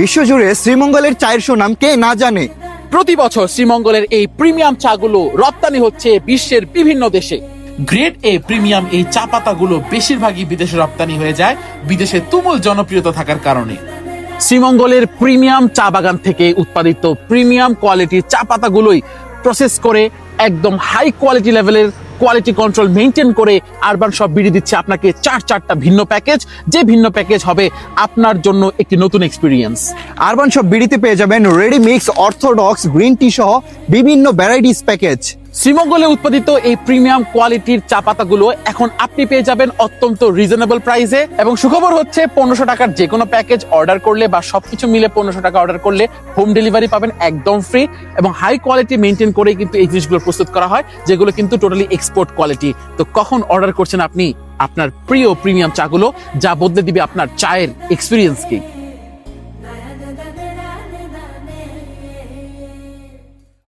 বিশ্বজুড়ে শ্রীমঙ্গলের চায়ের সুনাম কে না জানে। প্রতি বছর শ্রীমঙ্গলের এই প্রিমিয়াম চাগুলো রপ্তানি হচ্ছে বিশ্বের বিভিন্ন দেশে। গ্রেড এ প্রিমিয়াম এই চা পাতাগুলো বেশিরভাগই বিদেশে রপ্তানি হয়ে যায় বিদেশে তুমুল জনপ্রিয়তা থাকার কারণে। শ্রীমঙ্গলের প্রিমিয়াম চা বাগান থেকে উৎপাদিত প্রিমিয়াম কোয়ালিটির চা পাতাগুলোই প্রসেস করে একদম হাই কোয়ালিটি লেভেলের কোয়ালিটি কন্ট্রোল মেনটেন করে আরবান শপ বিডি দিচ্ছে আপনাকে চারটা ভিন্ন প্যাকেজ, যে ভিন্ন প্যাকেজ হবে আপনার জন্য একটি নতুন এক্সপিরিয়েন্স। আরবান শপ বিডিতে পেয়ে যাবেন ready mix, orthodox, green tea সহ বিভিন্ন ভ্যারাইটিস প্যাকেজ। শ্রীমঙ্গলে উৎপাদিত এই প্রিমিয়াম কোয়ালিটির চা পাতাগুলো এখন আপনি পেয়ে যাবেন অত্যন্ত রিজনেবল প্রাইসে। এবং সুখবর হচ্ছে 1500 টাকার যে কোনো প্যাকেজ অর্ডার করলে বা সবকিছু মিলে 1500 টাকা অর্ডার করলে হোম ডেলিভারি পাবেন একদম ফ্রি। এবং হাই কোয়ালিটি মেনটেন করেই কিন্তু এই জিনিসগুলো প্রস্তুত করা হয়, যেগুলো কিন্তু টোটালি এক্সপোর্ট কোয়ালিটি। তো কখন অর্ডার করছেন আপনি আপনার প্রিয় প্রিমিয়াম চাগুলো, যা বদলে দিবে আপনার চায়ের এক্সপিরিয়েন্সকে।